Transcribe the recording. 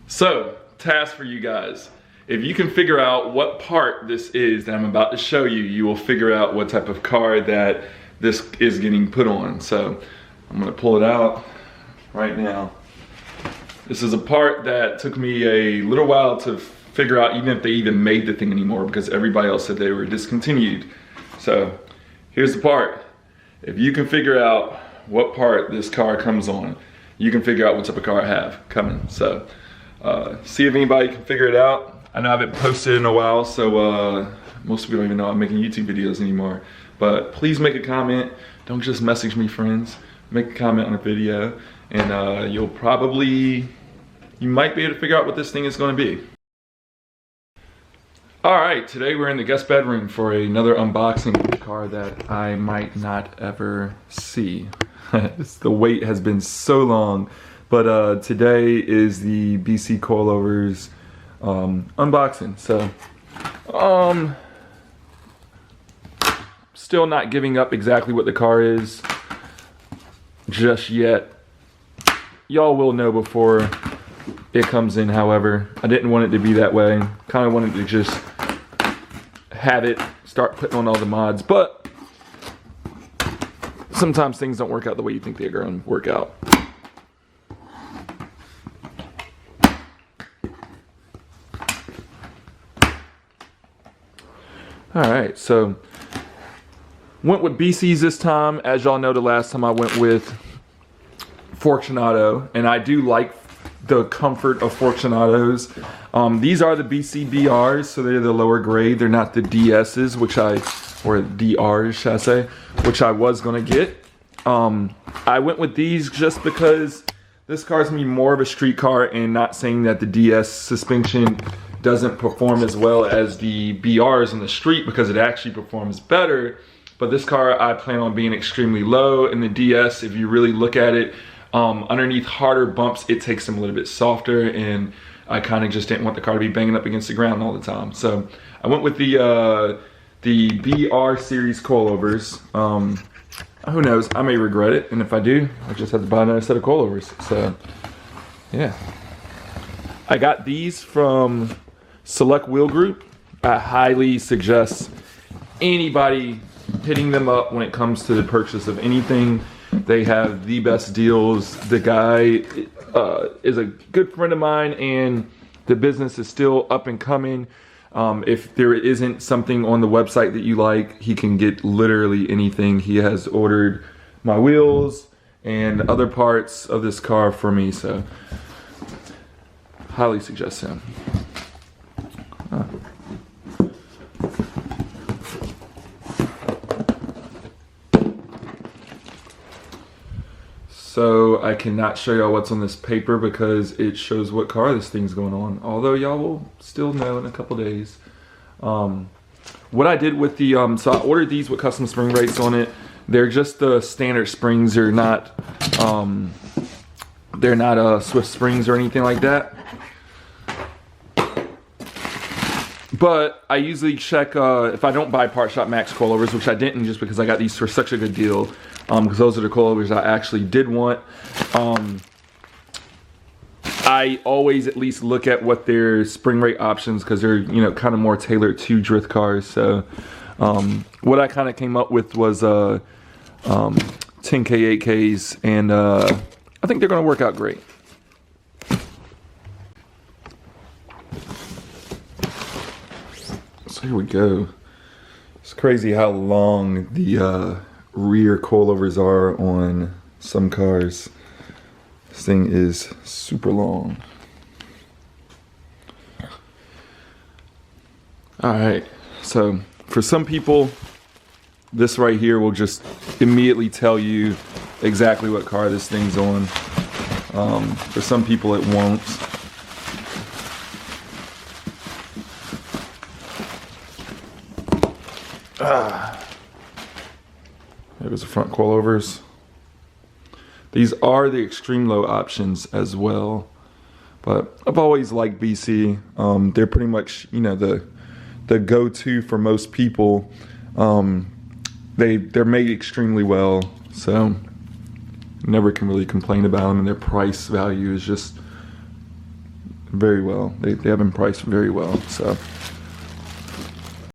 So, task for you guys. If you can figure out what part this is that I'm about to show you, you will figure out what type of car that this is getting put on. So, I'm gonna pull it out right now. This is a part that took me a little while to figure out, even if they even made the thing anymore, because everybody else said they were discontinued. So, here's the part. If you can figure out what part this car comes on, you can figure out what type of car I have coming. So, see if anybody can figure it out. I know I haven't posted in a while, so most people don't even know I'm making YouTube videos anymore. But please make a comment. Don't just message me, friends. Make a comment on the video, and you might be able to figure out what this thing is going to be. Alright, today we're in the guest bedroom for another unboxing of a car that I might not ever see. The wait has been so long, but today is the BC coilovers unboxing. So, still not giving up exactly what the car is just yet. Y'all will know before it comes in, however. I didn't want it to be that way. Kind of wanted to just have it, start putting on all the mods, but sometimes things don't work out the way you think they're going to work out. Alright, so went with BC's this time. As y'all know, the last time I went with Fortunato, and I do like the comfort of Fortunatos. These are the BC BRs, so they're the lower grade. They're not the DSs, or DRs, should I say, which I was gonna get. I went with these just because this car is gonna be more of a street car, and not saying that the DS suspension doesn't perform as well as the BRs in the street, because it actually performs better. But this car I plan on being extremely low, and the DS, if you really look at it, underneath harder bumps, it takes them a little bit softer, and I kind of just didn't want the car to be banging up against the ground all the time. So I went with the BR series coilovers. Who knows, I may regret it, and if I do, I just have to buy another set of coilovers. So yeah, I got these from Select Wheel Group. I highly suggest anybody hitting them up when it comes to the purchase of anything. They have the best deals. The guy is a good friend of mine, and the business is still up and coming. If there isn't something on the website that you like, he can get literally anything. He has ordered my wheels and other parts of this car for me, so highly suggest him. So I cannot show y'all what's on this paper because it shows what car this thing's going on. Although y'all will still know in a couple days. What I did with the, so I ordered these with custom spring rates on it. They're just the standard springs. They're not Swift springs or anything like that. But I usually check if I don't buy Part Shop Max coilovers, which I didn't just because I got these for such a good deal. Because those are the coilovers I actually did want. I always at least look at what their spring rate options, because they're, you know, kind of more tailored to drift cars. So what I kind of came up with was 10K, 8Ks, and I think they're going to work out great. So here we go. It's crazy how long the rear coilovers are on some cars. This thing is super long. Alright, so for some people, this right here will just immediately tell you exactly what car this thing's on. For some people it won't. There's the front coilovers. These are the extreme low options as well, but I've always liked BC. They're pretty much, you know, the go-to for most people. They're made extremely well, so never can really complain about them, and their price value is just very well. They have been priced very well. So